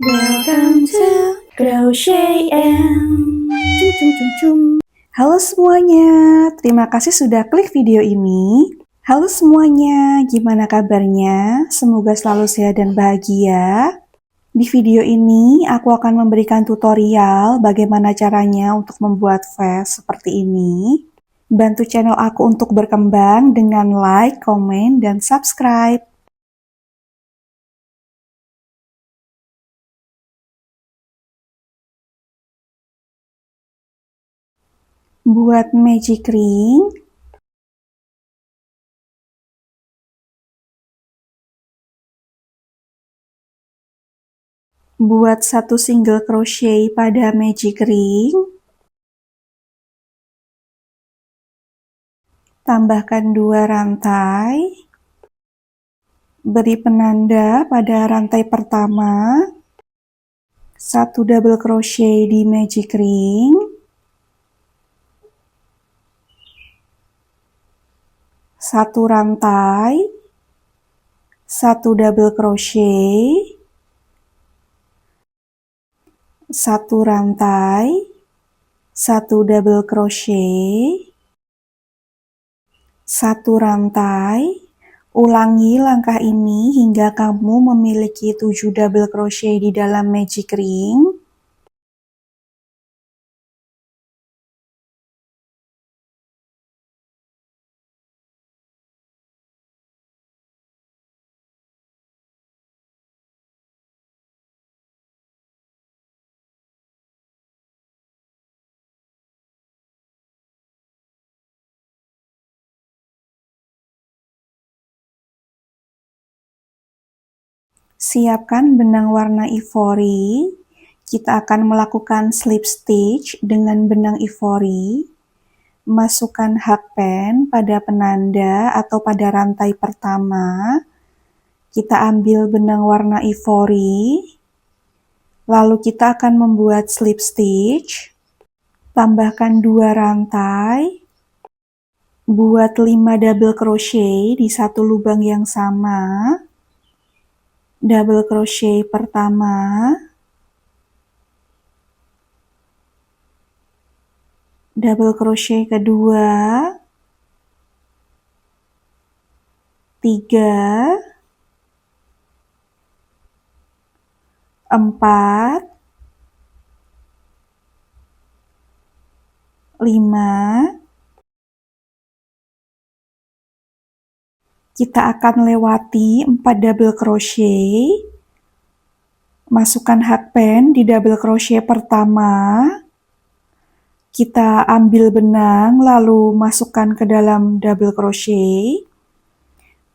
Welcome to Crochet and Halo semuanya, terima kasih sudah klik video ini. Halo semuanya, gimana kabarnya? Semoga selalu sehat dan bahagia. Di video ini, aku akan memberikan tutorial bagaimana caranya untuk membuat vest seperti ini. Bantu channel aku untuk berkembang dengan like, komen, dan subscribe. Buat magic ring, buat satu single crochet pada magic ring, tambahkan 2 rantai, beri penanda pada rantai pertama, 1 double crochet di magic ring, 1 rantai, 1 double crochet, 1 rantai, 1 double crochet, 1 rantai. Ulangi langkah ini hingga kamu memiliki 7 double crochet di dalam magic ring. Siapkan benang warna ivory. Kita akan melakukan slip stitch dengan benang ivory. Masukkan hakpen pada penanda atau pada rantai pertama. Kita ambil benang warna ivory. Lalu kita akan membuat slip stitch. Tambahkan 2 rantai. Buat 5 double crochet di satu lubang yang sama. Double crochet pertama, double crochet kedua, 3, 4, 5. Kita akan lewati 4 double crochet, masukkan hakpen di double crochet pertama, kita ambil benang lalu masukkan ke dalam double crochet,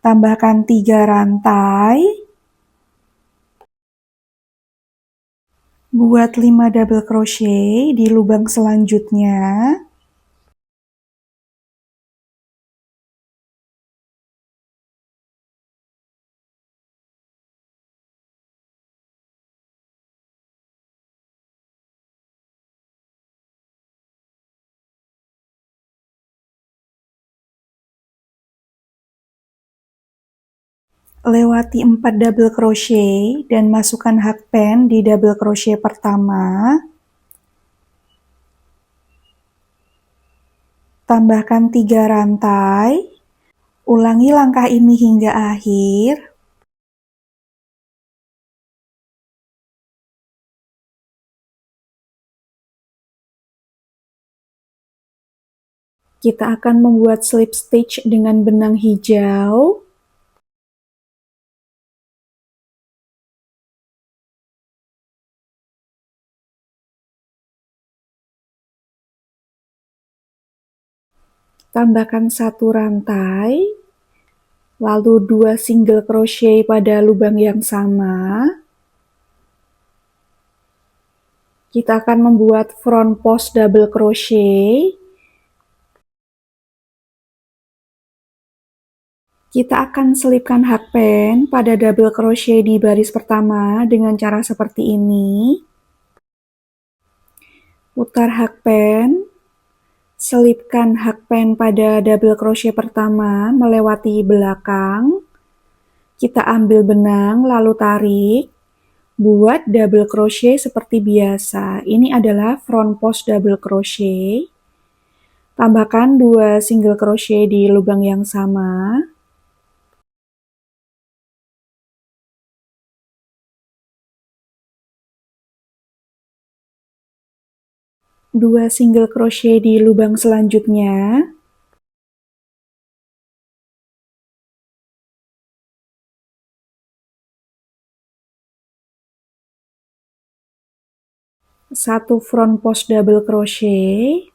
tambahkan 3 rantai, buat 5 double crochet di lubang selanjutnya. Lewati 4 double crochet dan masukkan hakpen di double crochet pertama. Tambahkan 3 rantai. Ulangi langkah ini hingga akhir. Kita akan membuat slip stitch dengan benang hijau. Tambahkan 1 rantai, lalu 2 single crochet pada lubang yang sama. Kita akan membuat front post double crochet. Kita akan selipkan hakpen pada double crochet di baris pertama dengan cara seperti ini. Putar hakpen. Selipkan hakpen pada double crochet pertama melewati belakang. Kita ambil benang lalu tarik. Buat double crochet seperti biasa. Ini adalah front post double crochet. Tambahkan 2 single crochet di lubang yang sama. Dua single crochet di lubang selanjutnya. Satu front post double crochet.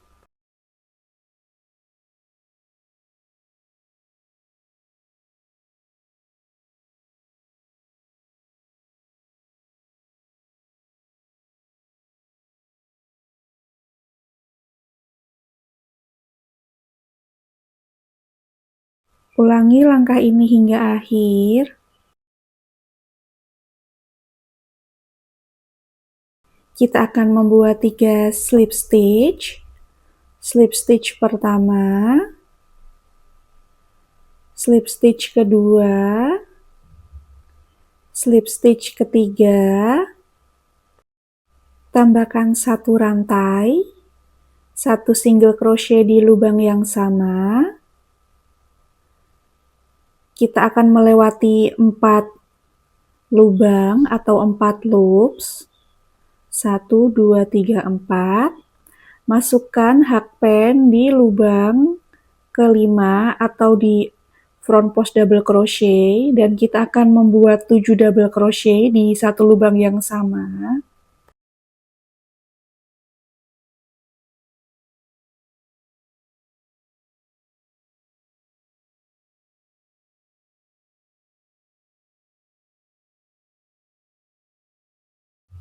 Ulangi langkah ini hingga akhir. Kita akan membuat 3 slip stitch. Slip stitch pertama, slip stitch kedua, slip stitch ketiga, tambahkan 1 rantai, 1 single crochet di lubang yang sama. Kita akan melewati 4 lubang atau 4 loops. 1, 2, 3, 4. Masukkan hakpen di lubang kelima atau di front post double crochet, dan kita akan membuat 7 double crochet di satu lubang yang sama.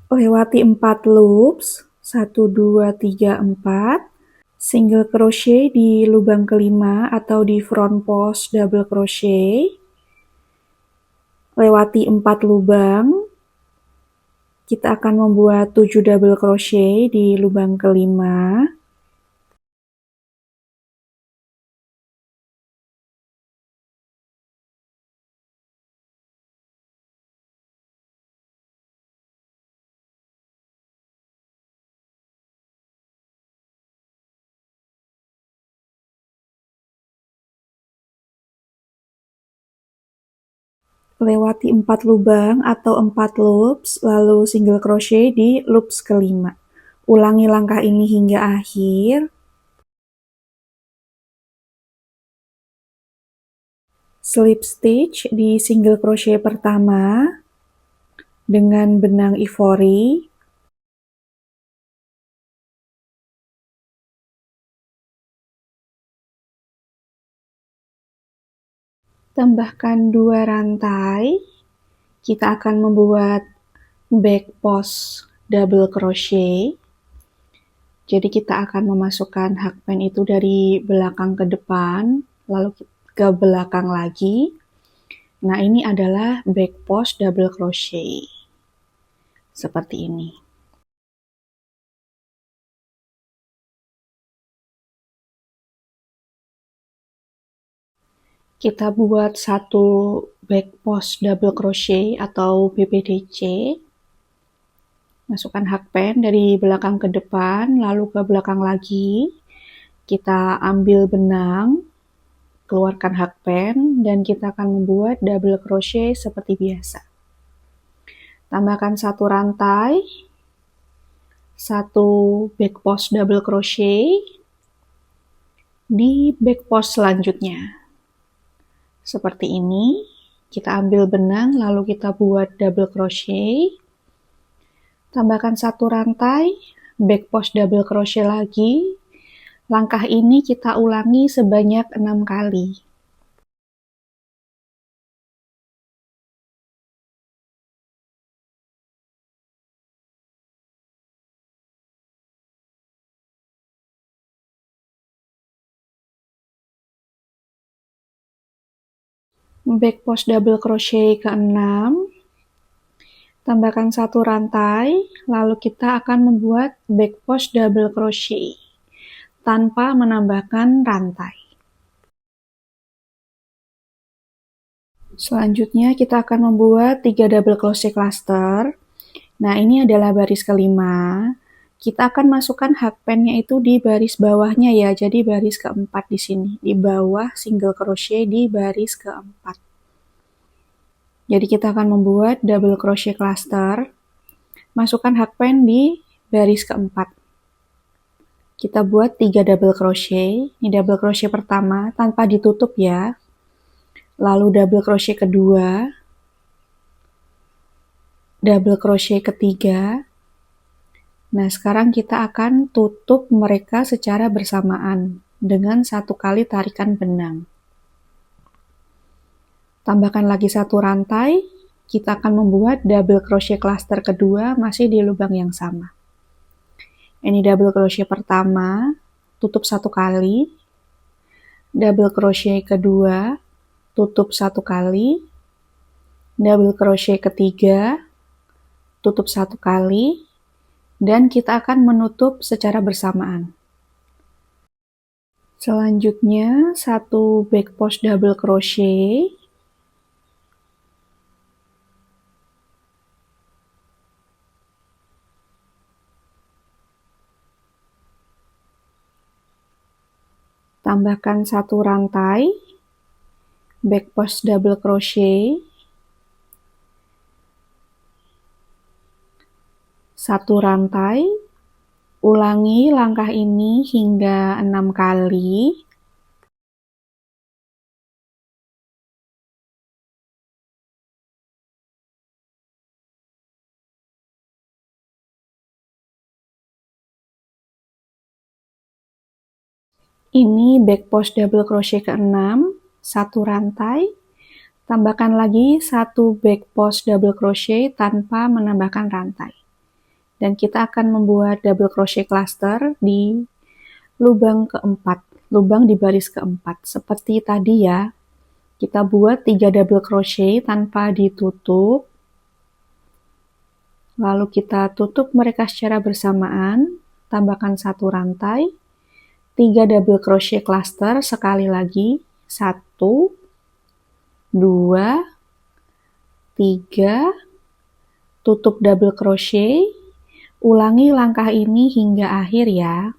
Lewati 4 loops, 1, 2, 3, 4. Single crochet di lubang kelima atau di front post double crochet. Lewati 4 lubang. Kita akan membuat 7 double crochet di lubang kelima. Lewati 4 lubang atau 4 loops, lalu single crochet di loops kelima. Ulangi langkah ini hingga akhir. Slip stitch di single crochet pertama dengan benang ivory. Tambahkan 2 rantai. Kita akan membuat back post double crochet. Jadi kita akan memasukkan hakpen itu dari belakang ke depan, lalu ke belakang lagi. Nah, ini adalah back post double crochet. Seperti ini. Kita buat satu back post double crochet atau BPDC. Masukkan hakpen dari belakang ke depan, lalu ke belakang lagi. Kita ambil benang, keluarkan hakpen, dan kita akan membuat double crochet seperti biasa. Tambahkan 1 rantai, 1 back post double crochet di back post selanjutnya. Seperti ini. Kita ambil benang, lalu kita buat double crochet. Tambahkan 1 rantai, back post double crochet lagi. Langkah ini kita ulangi sebanyak 6 kali. Back post double crochet ke-6. Tambahkan 1 rantai, lalu kita akan membuat back post double crochet tanpa menambahkan rantai. Selanjutnya kita akan membuat 3 double crochet cluster. Nah, ini adalah baris kelima. Kita akan masukkan hakpennya itu di baris bawahnya ya, jadi baris keempat di sini, di bawah single crochet di baris keempat. Jadi kita akan membuat double crochet cluster, masukkan hakpen di baris keempat. Kita buat 3 double crochet, ini double crochet pertama tanpa ditutup ya, lalu double crochet kedua, double crochet ketiga. Nah, sekarang kita akan tutup mereka secara bersamaan dengan 1 kali tarikan benang. Tambahkan lagi 1 rantai, kita akan membuat double crochet cluster kedua masih di lubang yang sama. Ini double crochet pertama, tutup 1 kali, double crochet kedua, tutup 1 kali, double crochet ketiga, tutup 1 kali, dan kita akan menutup secara bersamaan. Selanjutnya, 1 back post double crochet, tambahkan 1 rantai, back post double crochet, 1 rantai, ulangi langkah ini hingga 6 kali. Ini back post double crochet ke-6, 1 rantai, tambahkan lagi 1 back post double crochet tanpa menambahkan rantai. Dan kita akan membuat double crochet cluster di lubang keempat, lubang di baris keempat. Seperti tadi ya, kita buat 3 double crochet tanpa ditutup, lalu kita tutup mereka secara bersamaan, tambahkan 1 rantai, 3 double crochet cluster sekali lagi, 1, 2, 3, tutup double crochet, ulangi langkah ini hingga akhir ya.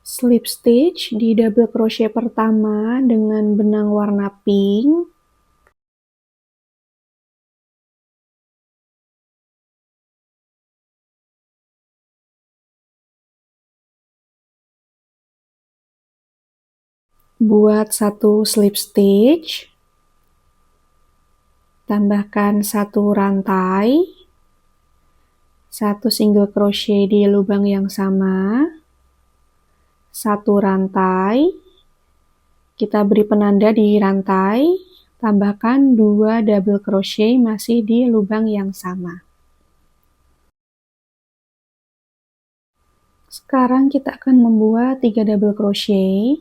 Slip stitch di double crochet pertama dengan benang warna pink. Buat 1 slip stitch, tambahkan 1 rantai, 1 single crochet di lubang yang sama, 1 rantai, kita beri penanda di rantai, tambahkan 2 double crochet masih di lubang yang sama. Sekarang kita akan membuat 3 double crochet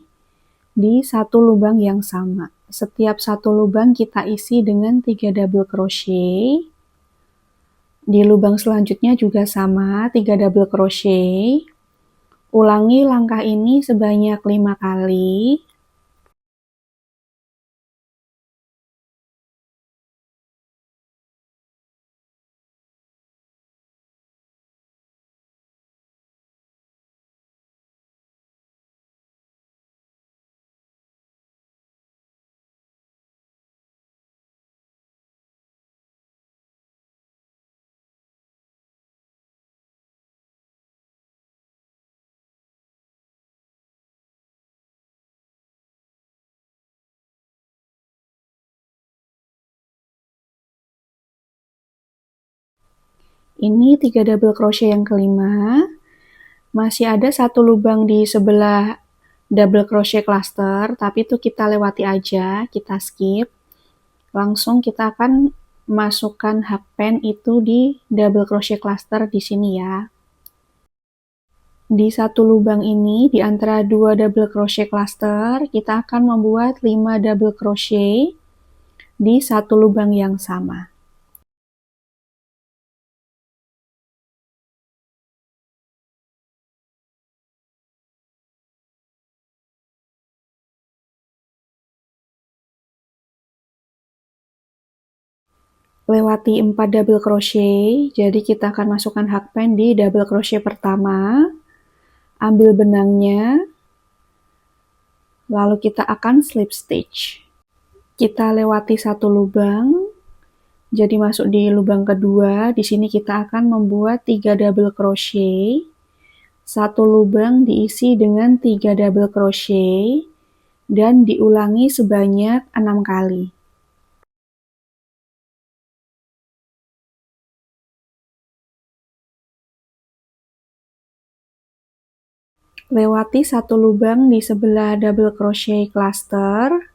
di 1 lubang yang sama. Setiap 1 lubang kita isi dengan 3 double crochet. Di lubang selanjutnya juga sama, 3 double crochet. Ulangi langkah ini sebanyak 5 kali. Ini 3 double crochet yang kelima. Masih ada 1 lubang di sebelah double crochet cluster, tapi itu kita lewati aja, kita skip. Langsung kita akan masukkan hakpen itu di double crochet cluster di sini ya. Di 1 lubang ini, di antara 2 double crochet cluster, kita akan membuat 5 double crochet di 1 lubang yang sama. lewati 4 double crochet. Jadi kita akan masukkan hakpen di double crochet pertama, ambil benangnya, lalu kita akan slip stitch. Kita lewati satu lubang, jadi masuk di lubang kedua. Di sini kita akan membuat 3 double crochet. Satu lubang diisi dengan 3 double crochet dan diulangi sebanyak 6 kali. Lewati satu lubang di sebelah double crochet cluster,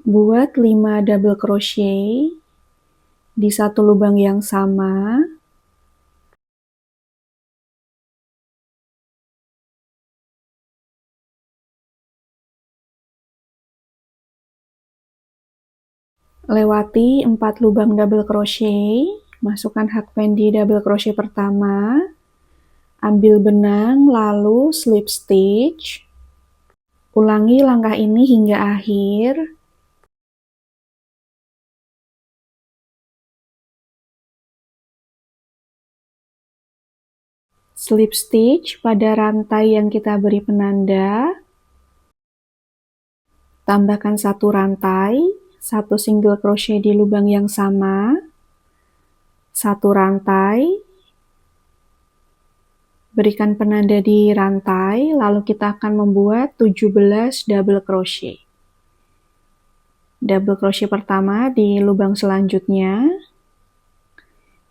buat 5 double crochet di satu lubang yang sama. Lewati 4 lubang double crochet, masukkan hakpen di double crochet pertama, ambil benang lalu slip stitch. Ulangi langkah ini hingga akhir. Slip stitch pada rantai yang kita beri penanda. Tambahkan satu rantai, satu single crochet di lubang yang sama, satu rantai, berikan penanda di rantai, lalu kita akan membuat 17 double crochet. Double crochet pertama di lubang selanjutnya,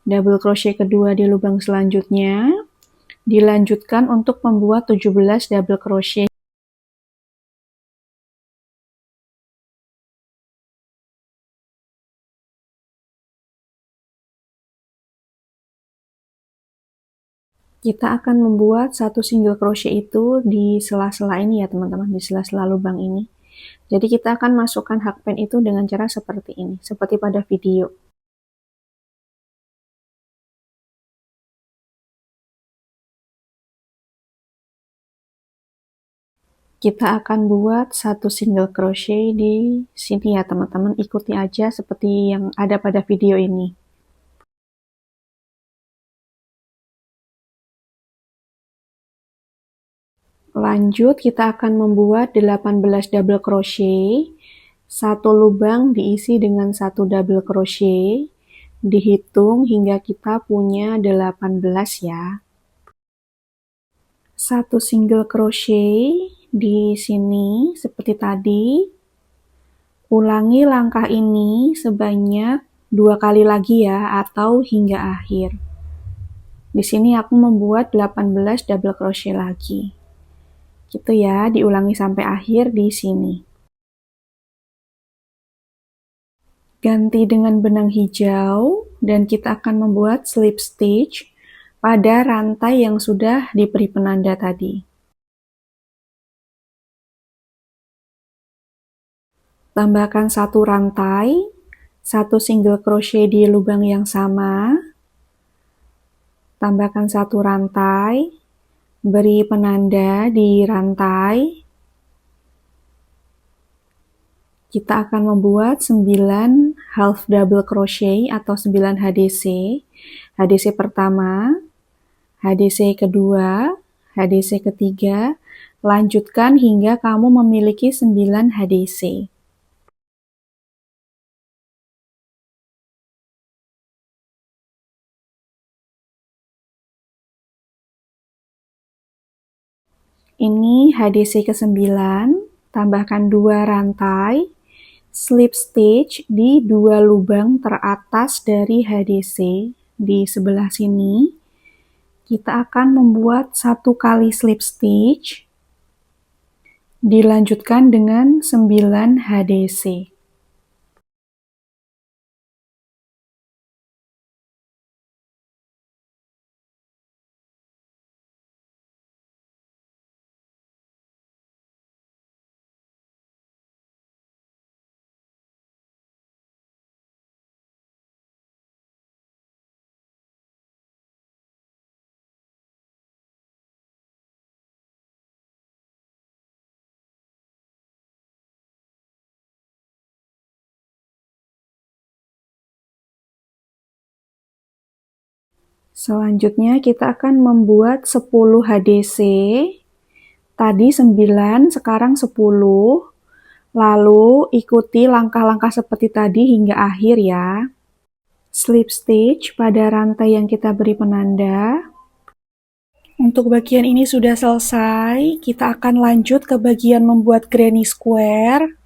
double crochet kedua di lubang selanjutnya, dilanjutkan untuk membuat 17 double crochet. Kita akan membuat satu single crochet itu di sela-sela ini ya teman-teman, di sela-sela lubang ini. Jadi kita akan masukkan hakpen itu dengan cara seperti ini, seperti pada video. Kita akan buat satu single crochet di sini ya teman-teman, ikuti aja seperti yang ada pada video ini. Lanjut, kita akan membuat 18 double crochet. Satu lubang diisi dengan satu double crochet. Dihitung hingga kita punya 18 ya. Satu single crochet di sini seperti tadi. Ulangi langkah ini sebanyak 2 kali lagi ya, atau hingga akhir. Di sini aku membuat 18 double crochet lagi. Gitu ya, diulangi sampai akhir di sini. Ganti dengan benang hijau dan kita akan membuat slip stitch pada rantai yang sudah diberi penanda tadi. Tambahkan satu rantai, satu single crochet di lubang yang sama, tambahkan satu rantai, beri penanda di rantai. Kita akan membuat 9 half double crochet atau 9 HDC. HDC pertama, HDC kedua, HDC ketiga, lanjutkan hingga kamu memiliki 9 HDC. Ini HDC ke-9, tambahkan 2 rantai, slip stitch di 2 lubang teratas dari HDC di sebelah sini. Kita akan membuat 1 kali slip stitch, dilanjutkan dengan 9 HDC. Selanjutnya kita akan membuat 10 HDC. Tadi 9, sekarang 10. Lalu ikuti langkah-langkah seperti tadi hingga akhir ya. Slip stitch pada rantai yang kita beri penanda. Untuk bagian ini sudah selesai, kita akan lanjut ke bagian membuat granny square.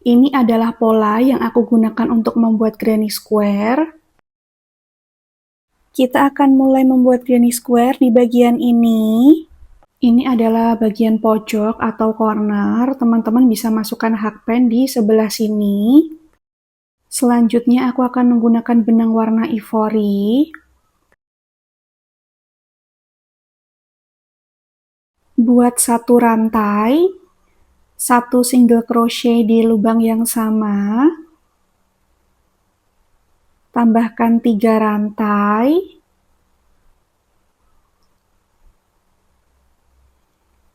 Ini adalah pola yang aku gunakan untuk membuat granny square. Kita akan mulai membuat granny square di bagian ini. Ini adalah bagian pojok atau corner. Teman-teman bisa masukkan hakpen di sebelah sini. Selanjutnya aku akan menggunakan benang warna ivory. Buat satu rantai, satu single crochet di lubang yang sama, tambahkan 3 rantai,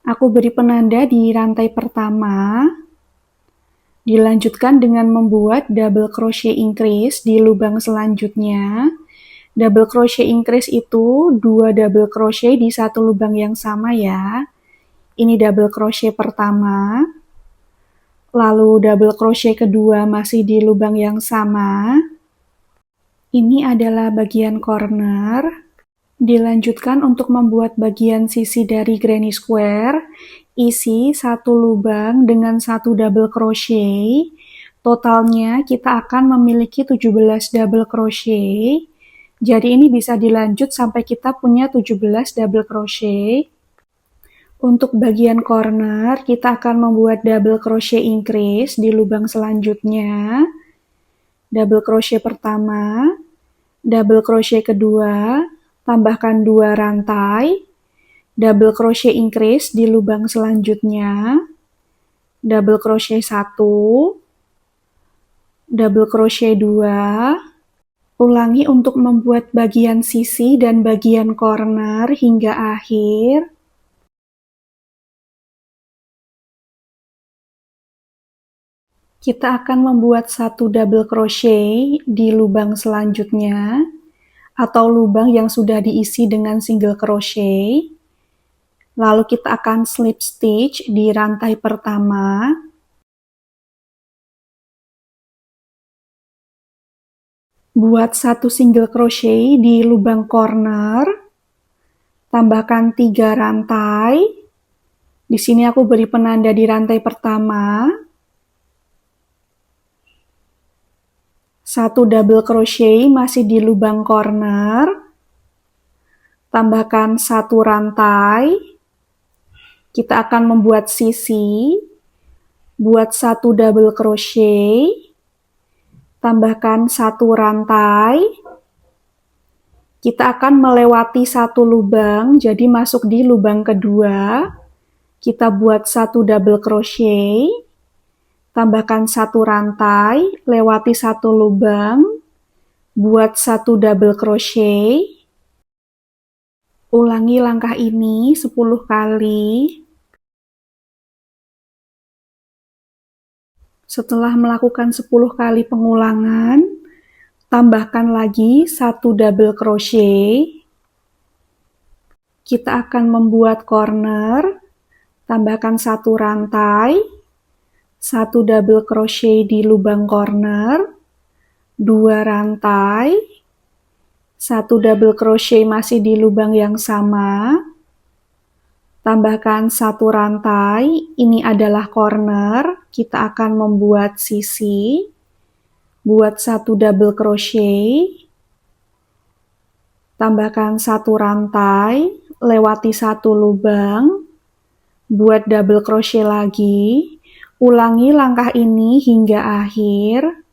aku beri penanda di rantai pertama, dilanjutkan dengan membuat double crochet increase di lubang selanjutnya. Double crochet increase itu 2 double crochet di satu lubang yang sama ya. Ini double crochet pertama, lalu double crochet kedua masih di lubang yang sama. Ini adalah bagian corner. Dilanjutkan untuk membuat bagian sisi dari granny square, isi satu lubang dengan satu double crochet. Totalnya kita akan memiliki 17 double crochet. Jadi ini bisa dilanjut sampai kita punya 17 double crochet. Untuk bagian corner, kita akan membuat double crochet increase di lubang selanjutnya. Double crochet pertama, double crochet kedua, tambahkan 2 rantai, double crochet increase di lubang selanjutnya, double crochet 1, double crochet 2, ulangi untuk membuat bagian sisi dan bagian corner hingga akhir. Kita akan membuat satu double crochet di lubang selanjutnya, atau lubang yang sudah diisi dengan single crochet. Lalu kita akan slip stitch di rantai pertama. Buat satu single crochet di lubang corner. Tambahkan 3 rantai. Di sini aku beri penanda di rantai pertama. Satu double crochet masih di lubang corner. Tambahkan 1 rantai. Kita akan membuat sisi. Buat 1 double crochet. Tambahkan 1 rantai. Kita akan melewati 1 lubang, jadi masuk di lubang kedua. Kita buat 1 double crochet. Tambahkan 1 rantai, lewati 1 lubang, buat 1 double crochet. Ulangi langkah ini 10 kali. Setelah melakukan 10 kali pengulangan, tambahkan lagi 1 double crochet. Kita akan membuat corner, tambahkan 1 rantai, 1 double crochet di lubang corner, 2 rantai, 1 double crochet masih di lubang yang sama, tambahkan 1 rantai, ini adalah corner, kita akan membuat sisi, buat 1 double crochet, tambahkan 1 rantai, lewati 1 lubang, buat double crochet lagi, ulangi langkah ini hingga akhir.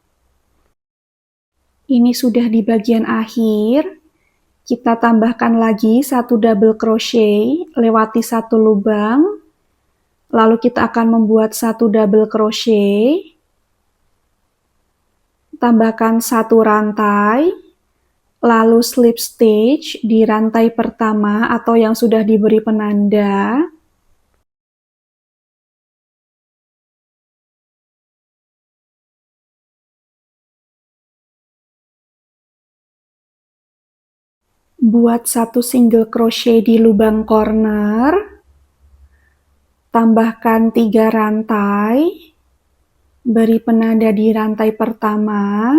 Ini sudah di bagian akhir. Kita tambahkan lagi 1 double crochet, lewati 1 lubang. Lalu kita akan membuat 1 double crochet. Tambahkan 1 rantai. Lalu slip stitch di rantai pertama atau yang sudah diberi penanda. Buat satu single crochet di lubang corner, tambahkan 3 rantai, beri penanda di rantai pertama,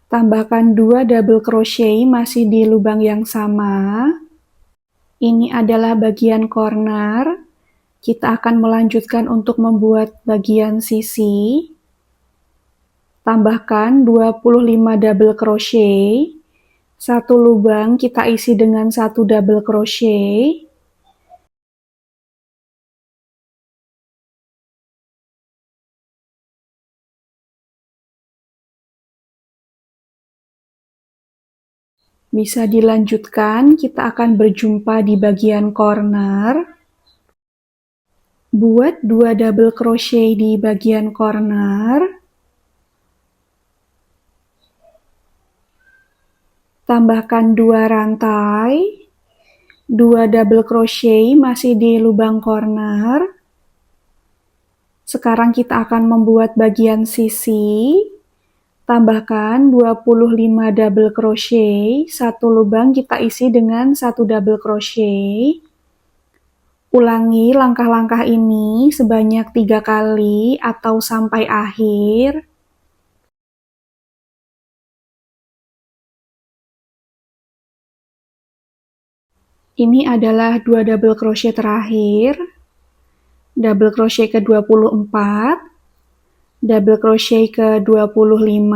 tambahkan 2 double crochet masih di lubang yang sama. Ini adalah bagian corner. Kita akan melanjutkan untuk membuat bagian sisi. Tambahkan 25 double crochet. Satu lubang kita isi dengan 1 double crochet. Bisa dilanjutkan, kita akan berjumpa di bagian corner. Buat 2 double crochet di bagian corner. Tambahkan 2 rantai, 2 double crochet masih di lubang corner. Sekarang kita akan membuat bagian sisi. Tambahkan 25 double crochet, satu lubang kita isi dengan 1 double crochet. Ulangi langkah-langkah ini sebanyak 3 kali atau sampai akhir. Ini adalah 2 double crochet terakhir, double crochet ke-24, double crochet ke-25,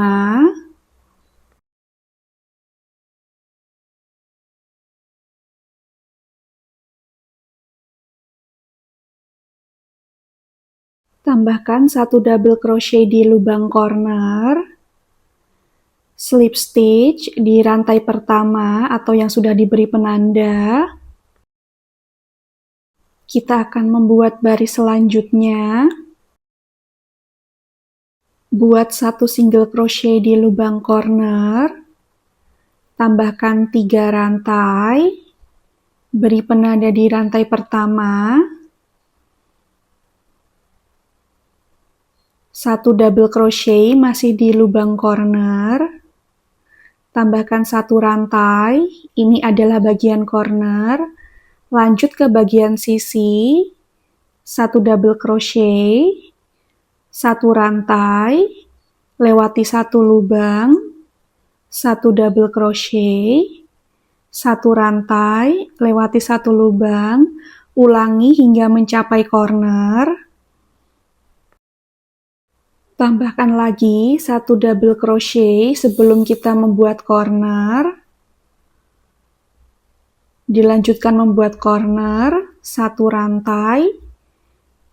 tambahkan 1 double crochet di lubang corner, slip stitch di rantai pertama atau yang sudah diberi penanda. Kita akan membuat baris selanjutnya. Buat satu single crochet di lubang corner, tambahkan 3 rantai, beri penanda di rantai pertama, 1 double crochet masih di lubang corner, tambahkan 1 rantai, ini adalah bagian corner, lanjut ke bagian sisi, 1 double crochet, 1 rantai, lewati 1 lubang, 1 double crochet, 1 rantai, lewati 1 lubang, ulangi hingga mencapai corner. Tambahkan lagi 1 double crochet sebelum kita membuat corner. Dilanjutkan membuat corner, 1 rantai,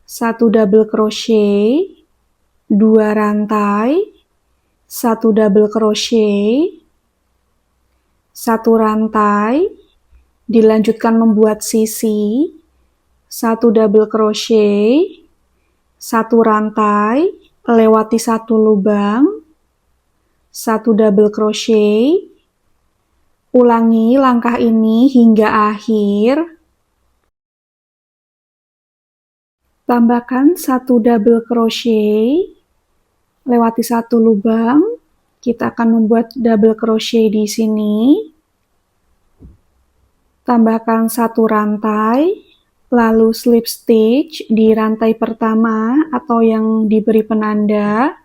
1 double crochet, 2 rantai, 1 double crochet, 1 rantai, dilanjutkan membuat sisi, 1 double crochet, 1 rantai, lewati 1 lubang, 1 double crochet, ulangi langkah ini hingga akhir. Tambahkan 1 double crochet, lewati 1 lubang, kita akan membuat double crochet di sini. Tambahkan 1 rantai, lalu slip stitch di rantai pertama atau yang diberi penanda.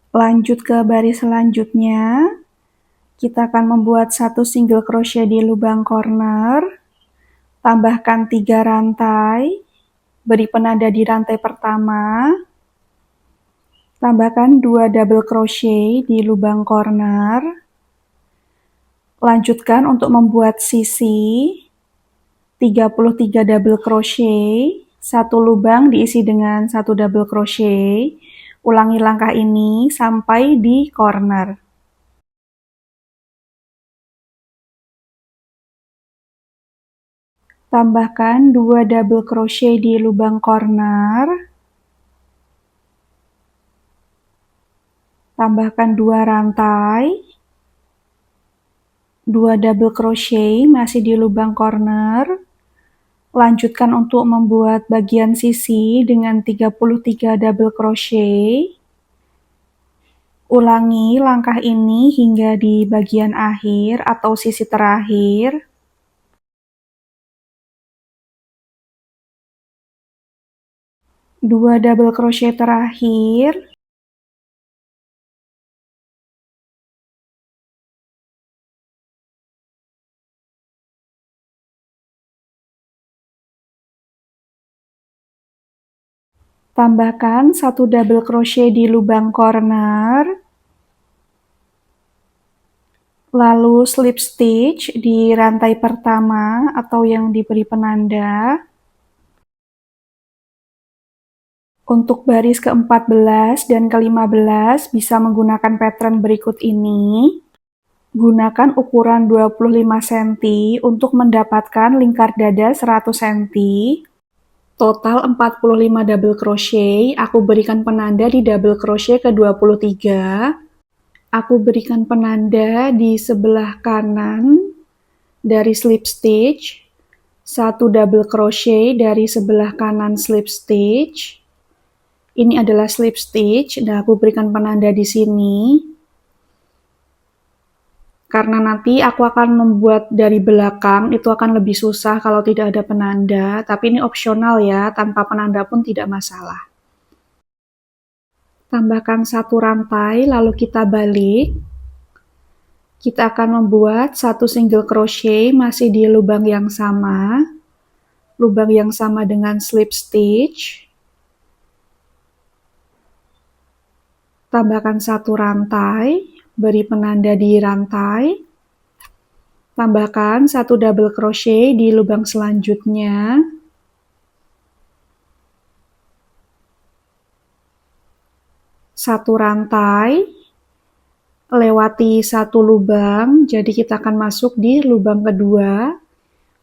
Lanjut ke baris selanjutnya, kita akan membuat 1 single crochet di lubang corner, tambahkan 3 rantai, beri penanda di rantai pertama, tambahkan 2 double crochet di lubang corner, lanjutkan untuk membuat sisi, 33 double crochet, 1 lubang diisi dengan 1 double crochet. Ulangi langkah ini sampai di corner. Tambahkan 2 double crochet di lubang corner. Tambahkan 2 rantai. 2 double crochet masih di lubang corner. Lanjutkan untuk membuat bagian sisi dengan 33 double crochet. Ulangi langkah ini hingga di bagian akhir atau sisi terakhir. Dua double crochet terakhir. Tambahkan satu double crochet di lubang corner, lalu slip stitch di rantai pertama atau yang diberi penanda. Untuk baris ke-14 dan ke-15 bisa menggunakan pattern berikut ini. Gunakan ukuran 25 cm untuk mendapatkan lingkar dada 100 cm. Total 45 double crochet, aku berikan penanda di double crochet ke-23. Aku berikan penanda di sebelah kanan dari slip stitch, satu double crochet dari sebelah kanan slip stitch. Ini adalah slip stitch, dan aku berikan penanda di sini. Karena nanti aku akan membuat dari belakang, itu akan lebih susah kalau tidak ada penanda, tapi ini opsional ya, tanpa penanda pun tidak masalah. Tambahkan satu rantai, lalu kita balik. Kita akan membuat satu single crochet masih di lubang yang sama dengan slip stitch. Tambahkan satu rantai, beri penanda di rantai. Tambahkan satu double crochet di lubang selanjutnya. Satu rantai, lewati satu lubang, jadi kita akan masuk di lubang kedua.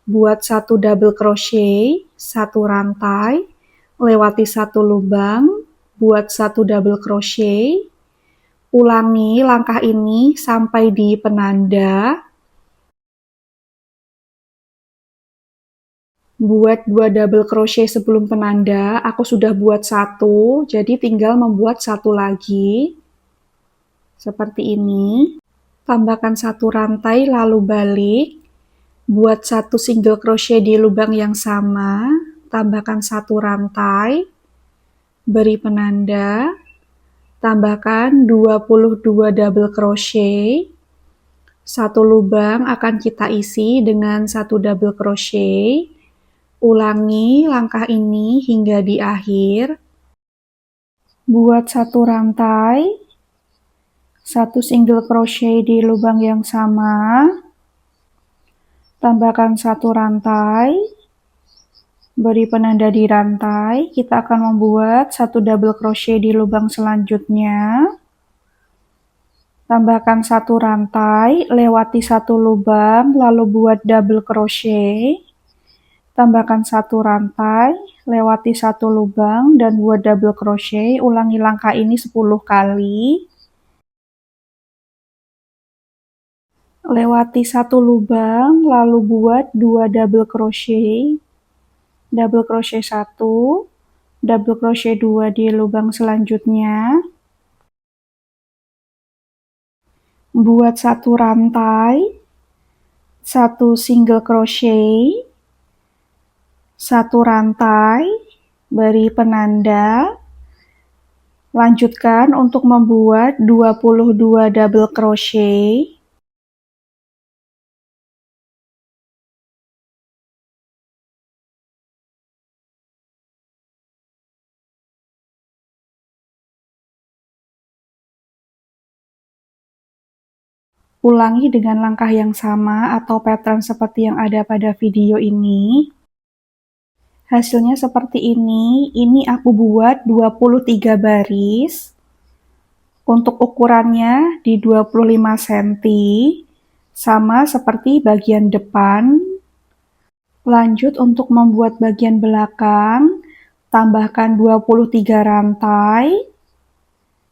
Buat satu double crochet, satu rantai, lewati satu lubang, buat satu double crochet. Ulangi langkah ini sampai di penanda. Buat 2 double crochet sebelum penanda, aku sudah buat satu, jadi tinggal membuat satu lagi. Seperti ini. Tambahkan satu rantai lalu balik. Buat satu single crochet di lubang yang sama. Tambahkan satu rantai. Beri penanda. Tambahkan 22 double crochet. Satu lubang akan kita isi dengan satu double crochet. Ulangi langkah ini hingga di akhir. Buat satu rantai, satu single crochet di lubang yang sama. Tambahkan satu rantai. Beri penanda di rantai, kita akan membuat satu double crochet di lubang selanjutnya. Tambahkan satu rantai, lewati satu lubang, lalu buat double crochet. Tambahkan satu rantai, lewati satu lubang, dan buat double crochet. Ulangi langkah ini 10 kali. Lewati satu lubang, lalu buat 2 double crochet. Double crochet 1, double crochet 2 di lubang selanjutnya. Buat satu rantai, satu single crochet, satu rantai, beri penanda. Lanjutkan untuk membuat 22 double crochet. Ulangi dengan langkah yang sama atau pattern seperti yang ada pada video ini. Hasilnya seperti ini. Ini aku buat 23 baris. Untuk ukurannya di 25 cm. Sama seperti bagian depan. Lanjut untuk membuat bagian belakang. Tambahkan 23 rantai.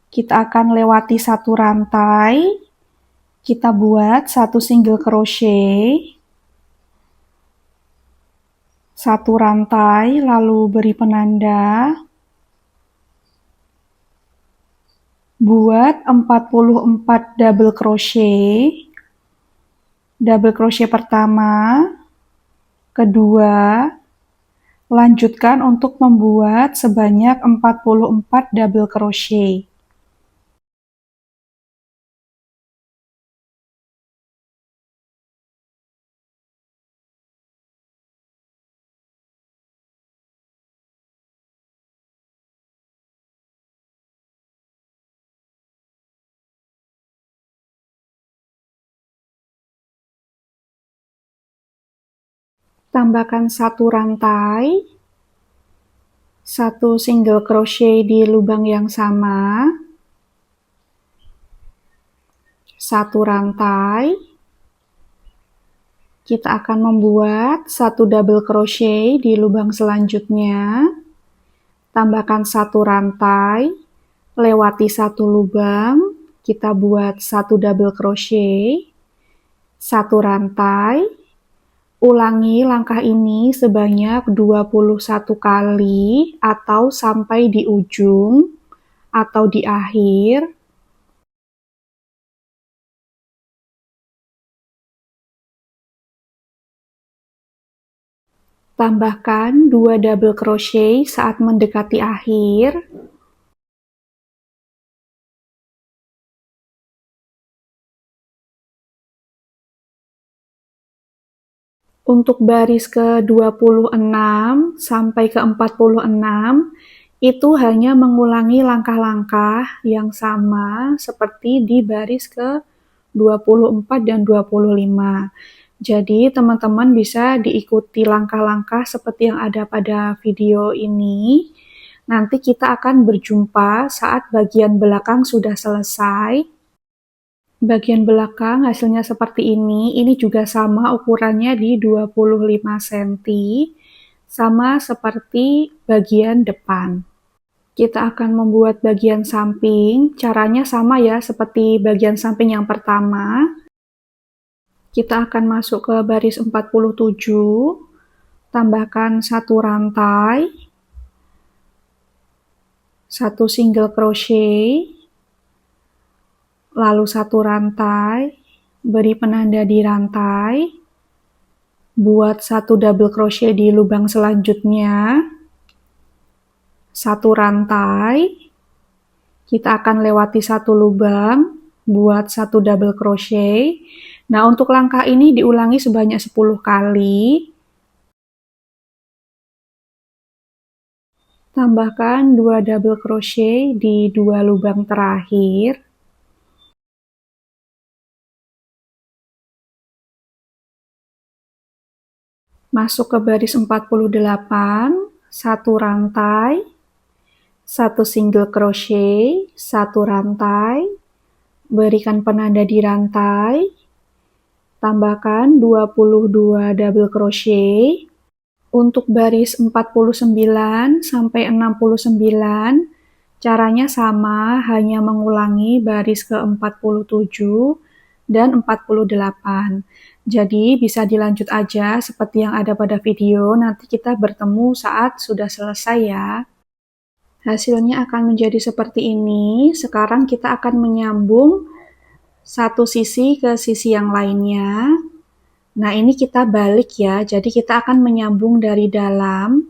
Kita akan lewati satu rantai. Kita buat satu single crochet, satu rantai, lalu beri penanda. buat 44 double crochet. Double crochet pertama, kedua, lanjutkan untuk membuat sebanyak 44 double crochet. Tambahkan satu rantai, satu single crochet di lubang yang sama, satu rantai. Kita akan membuat satu double crochet di lubang selanjutnya, tambahkan satu rantai, lewati satu lubang, kita buat satu double crochet, satu rantai. Ulangi langkah ini sebanyak 21 kali atau sampai di ujung atau di akhir. Tambahkan 2 double crochet saat mendekati akhir. Untuk baris ke-26 sampai ke-46, itu hanya mengulangi langkah-langkah yang sama seperti di baris ke-24 dan 25. Jadi, teman-teman bisa diikuti langkah-langkah seperti yang ada pada video ini. Nanti kita akan berjumpa saat bagian belakang sudah selesai. Bagian belakang hasilnya seperti ini juga sama ukurannya di 25 cm, sama seperti bagian depan. Kita akan membuat bagian samping, caranya sama ya seperti bagian samping yang pertama. Kita akan masuk ke baris 47, tambahkan satu rantai, satu single crochet, lalu satu rantai, beri penanda di rantai, buat satu double crochet di lubang selanjutnya, satu rantai, kita akan lewati satu lubang, buat satu double crochet. Nah, untuk langkah ini diulangi sebanyak 10 kali. Tambahkan 2 double crochet di 2 lubang terakhir. Masuk ke baris 48, satu rantai, satu single crochet, satu rantai, berikan penanda di rantai, tambahkan 22 double crochet. Untuk baris 49 sampai 69, caranya sama, hanya mengulangi baris ke-47 dan 48. Jadi bisa dilanjut aja seperti yang ada pada video, nanti kita bertemu saat sudah selesai ya. Hasilnya akan menjadi seperti ini. Sekarang kita akan menyambung satu sisi ke sisi yang lainnya. Nah, ini kita balik ya, jadi kita akan menyambung dari dalam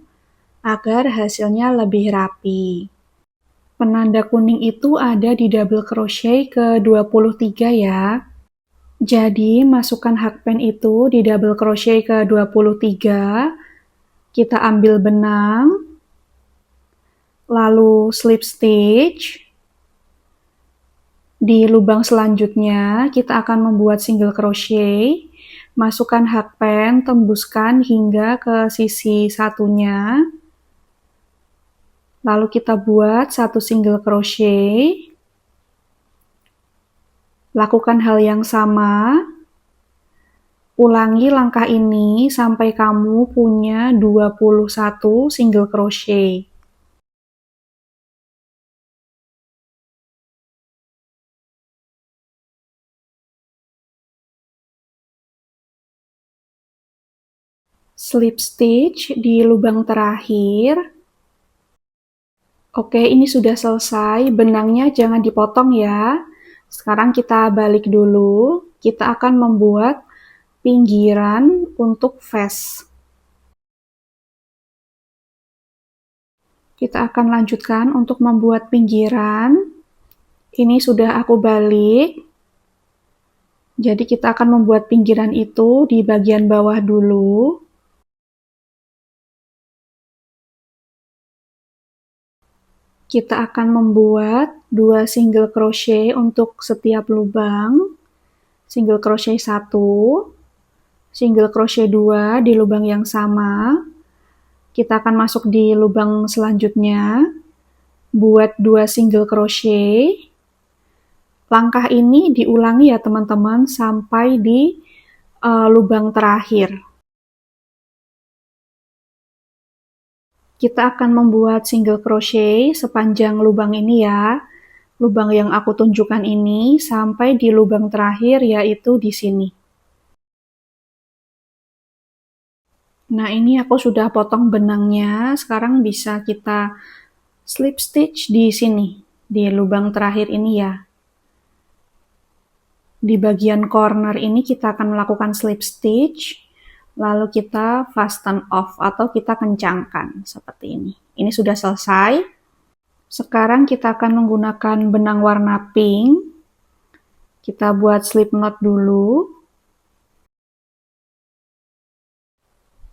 agar hasilnya lebih rapi. Penanda kuning itu ada di double crochet ke-23 ya. Jadi, masukkan hakpen itu di double crochet ke-23, kita ambil benang, lalu slip stitch. Di lubang selanjutnya, kita akan membuat single crochet, masukkan hakpen, tembuskan hingga ke sisi satunya, lalu kita buat satu single crochet. Lakukan hal yang sama, ulangi langkah ini sampai kamu punya 21 single crochet. Slip stitch di lubang terakhir. Oke, ini sudah selesai. Benangnya jangan dipotong ya. Sekarang kita balik dulu. Kita akan membuat pinggiran untuk vest. Kita akan lanjutkan untuk membuat pinggiran. Ini sudah aku balik. Jadi kita akan membuat pinggiran itu di bagian bawah dulu. Kita akan membuat 2 single crochet untuk setiap lubang. Single crochet 1, single crochet 2 di lubang yang sama. Kita akan masuk di lubang selanjutnya, buat 2 single crochet. Langkah ini diulangi ya teman-teman sampai di lubang terakhir. Kita akan membuat single crochet sepanjang lubang ini ya. Lubang yang aku tunjukkan ini sampai di lubang terakhir, yaitu di sini. Nah, ini aku sudah potong benangnya. Sekarang bisa kita slip stitch di sini, di lubang terakhir ini ya. Di bagian corner ini kita akan melakukan slip stitch, lalu kita fasten off atau kita kencangkan seperti ini. Ini sudah selesai. Sekarang kita akan menggunakan benang warna pink. Kita buat slip knot dulu.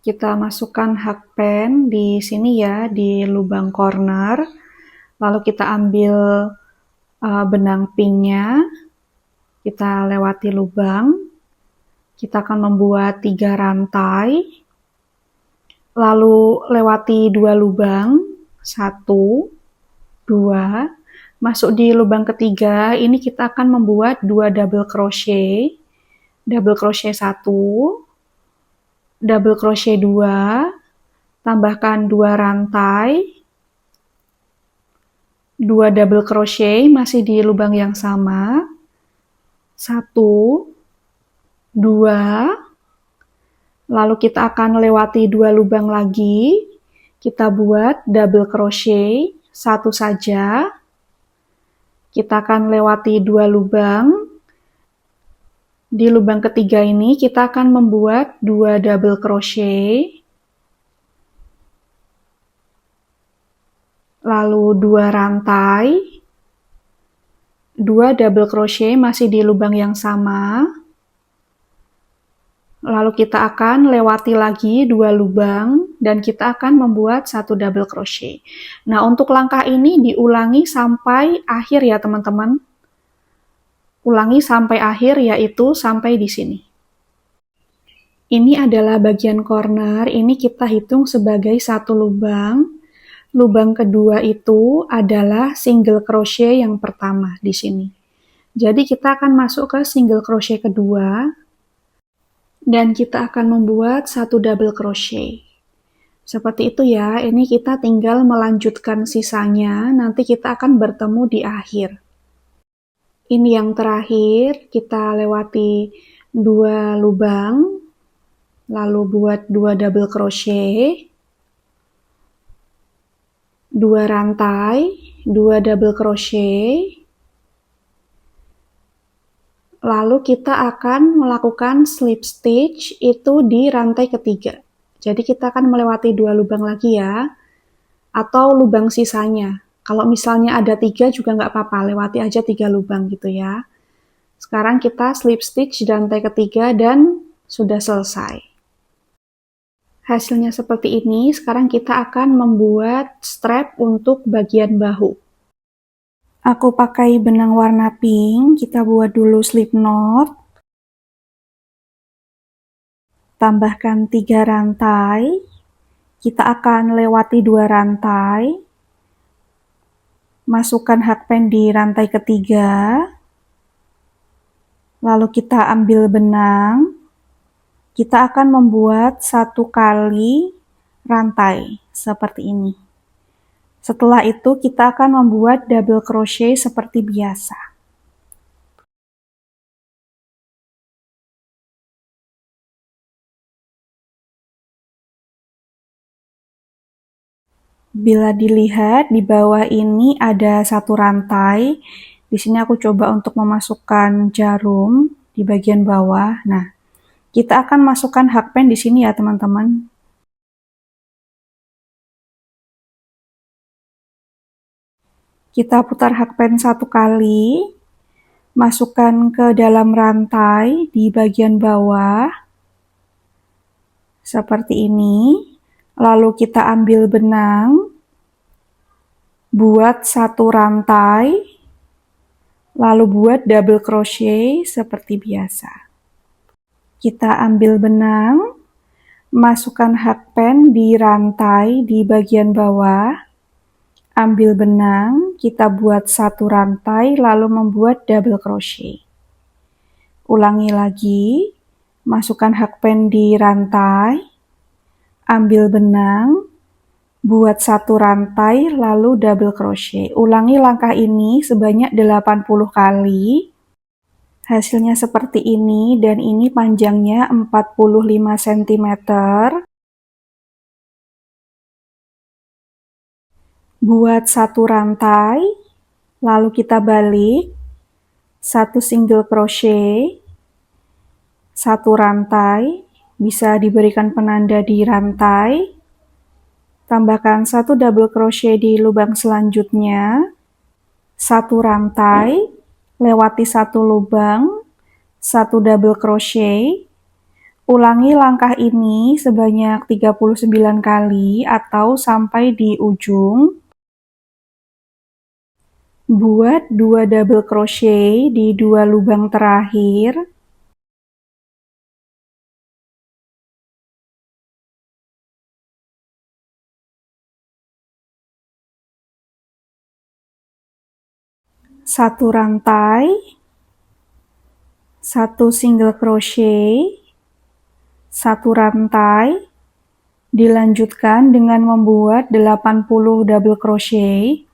Kita masukkan hakpen di sini ya, di lubang corner. Lalu kita ambil benang pinknya. Kita lewati lubang. Kita akan membuat 3 rantai. Lalu lewati 2 lubang. 1, 2. Masuk di lubang ketiga. Ini kita akan membuat 2 double crochet. Double crochet 1. Double crochet 2, tambahkan 2 rantai, 2 double crochet masih di lubang yang sama, 1, 2, lalu kita akan lewati 2 lubang lagi, kita buat double crochet 1 saja, kita akan lewati 2 lubang, di lubang ketiga ini kita akan membuat 2 double crochet, lalu 2 rantai, 2 double crochet masih di lubang yang sama, lalu kita akan lewati lagi 2 lubang, dan kita akan membuat 1 double crochet. Nah, untuk langkah ini diulangi sampai akhir ya teman-teman. Ulangi sampai akhir, yaitu sampai di sini. Ini adalah bagian corner, ini kita hitung sebagai 1 lubang. Lubang kedua itu adalah single crochet yang pertama di sini. Jadi kita akan masuk ke single crochet kedua, dan kita akan membuat 1 double crochet. Seperti itu ya, ini kita tinggal melanjutkan sisanya, nanti kita akan bertemu di akhir. Ini yang terakhir, kita lewati 2 lubang, lalu buat 2 double crochet, 2 rantai, 2 double crochet, lalu kita akan melakukan slip stitch itu di rantai ketiga. Jadi kita akan melewati 2 lubang lagi ya, atau lubang sisanya. Kalau misalnya ada 3 juga nggak apa-apa, lewati aja 3 lubang gitu ya. Sekarang kita slip stitch di rantai ketiga dan sudah selesai. Hasilnya seperti ini. Sekarang kita akan membuat strap untuk bagian bahu. Aku pakai benang warna pink, kita buat dulu slip knot. Tambahkan 3 rantai. Kita akan lewati 2 rantai. Masukkan hakpen di rantai ketiga. Lalu kita ambil benang. Kita akan membuat 1 kali rantai seperti ini. Setelah itu kita akan membuat double crochet seperti biasa. Bila dilihat di bawah ini ada satu rantai. Di sini aku coba untuk memasukkan jarum di bagian bawah. Nah, kita akan masukkan hakpen di sini ya, teman-teman. Kita putar hakpen satu kali, masukkan ke dalam rantai di bagian bawah, seperti ini. Lalu kita ambil benang, buat satu rantai, lalu buat double crochet seperti biasa. Kita ambil benang, masukkan hakpen di rantai di bagian bawah, ambil benang, kita buat satu rantai, lalu membuat double crochet. Ulangi lagi, masukkan hakpen di rantai, ambil benang, buat satu rantai, lalu double crochet. Ulangi langkah ini sebanyak 80 kali. Hasilnya seperti ini, dan ini panjangnya 45 cm. Buat satu rantai, lalu kita balik, satu single crochet, satu rantai, bisa diberikan penanda di rantai, tambahkan satu double crochet di lubang selanjutnya, satu rantai, lewati satu lubang, satu double crochet, ulangi langkah ini sebanyak 39 kali atau sampai di ujung. Buat 2 double crochet di 2 lubang terakhir. Satu rantai, satu single crochet, satu rantai, dilanjutkan dengan membuat 80 double crochet.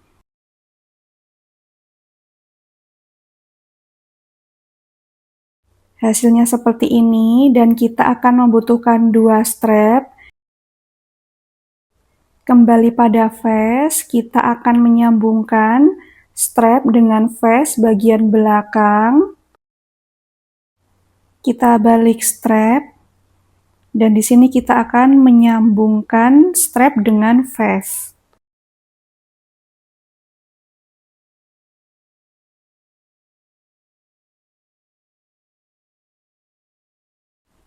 Hasilnya seperti ini, dan kita akan membutuhkan 2 strap. Kembali pada vest, kita akan menyambungkan strap dengan vest bagian belakang. Kita balik strap, dan di sini kita akan menyambungkan strap dengan vest.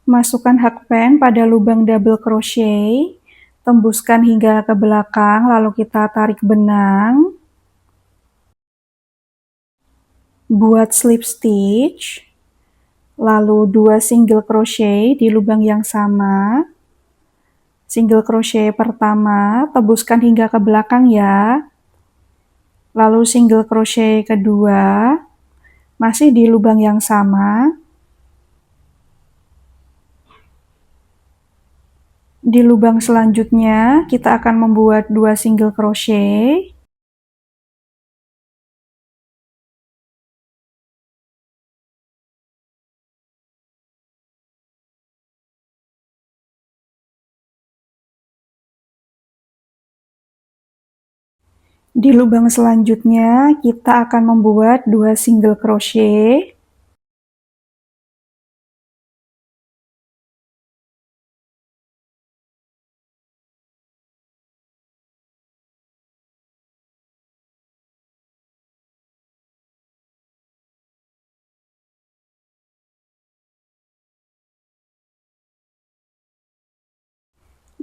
Masukkan hakpen pada lubang double crochet, tembuskan hingga ke belakang, lalu kita tarik benang. Buat slip stitch, lalu 2 single crochet di lubang yang sama. Single crochet pertama, tembuskan hingga ke belakang ya. Lalu single crochet kedua, masih di lubang yang sama. Di lubang selanjutnya, kita akan membuat 2 single crochet. Di lubang selanjutnya, kita akan membuat 2 single crochet.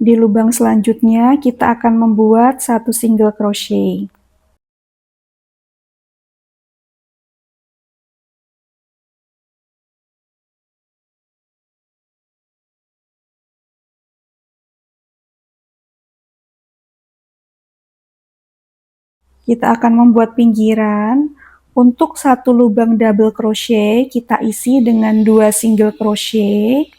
Di lubang selanjutnya, kita akan membuat 1 single crochet. Kita akan membuat pinggiran. Untuk 1 lubang double crochet, kita isi dengan 2 single crochet.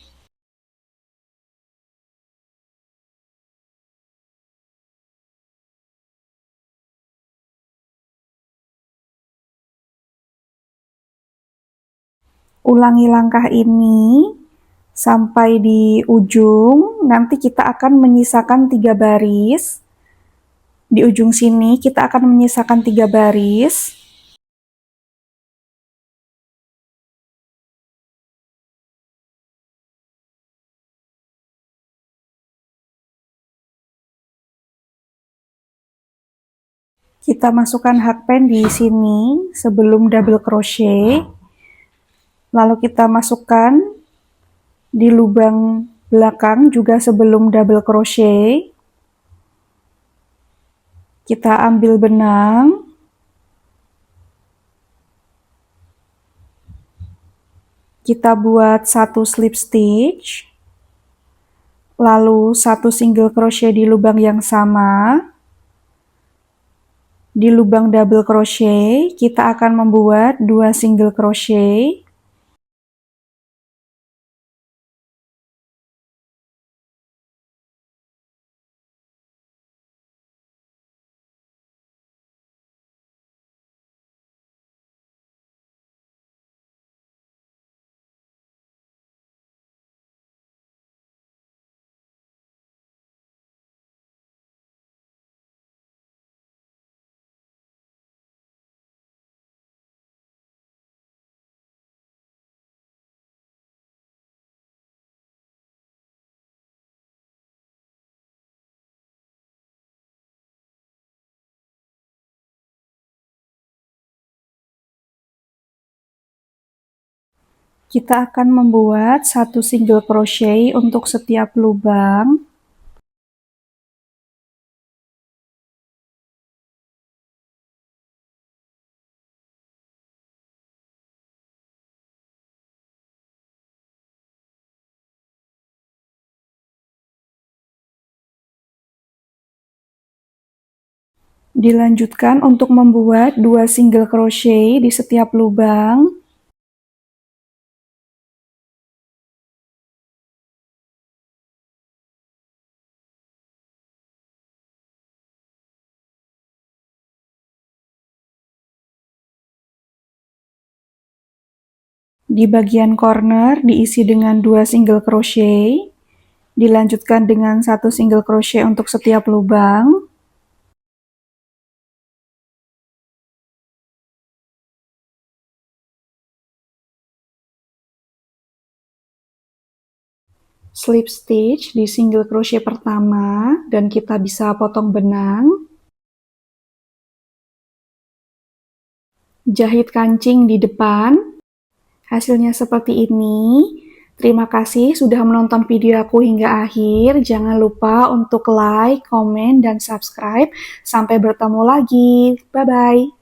Ulangi langkah ini sampai di ujung. Nanti kita akan menyisakan 3 baris. Di ujung sini kita akan menyisakan 3 baris. Kita masukkan hakpen di sini sebelum double crochet. Lalu kita masukkan di lubang belakang juga sebelum double crochet. Kita ambil benang. Kita buat 1 slip stitch. Lalu 1 single crochet di lubang yang sama. Di lubang double crochet, kita akan membuat 2 single crochet. Kita akan membuat 1 single crochet untuk setiap lubang. Dilanjutkan untuk membuat 2 single crochet di setiap lubang. Di bagian corner diisi dengan 2 single crochet, dilanjutkan dengan 1 single crochet untuk setiap lubang. Slip stitch di single crochet pertama dan kita bisa potong benang. Jahit kancing di depan. Hasilnya seperti ini. Terima kasih sudah menonton video aku hingga akhir. Jangan lupa untuk like, komen, dan subscribe. Sampai bertemu lagi. Bye-bye.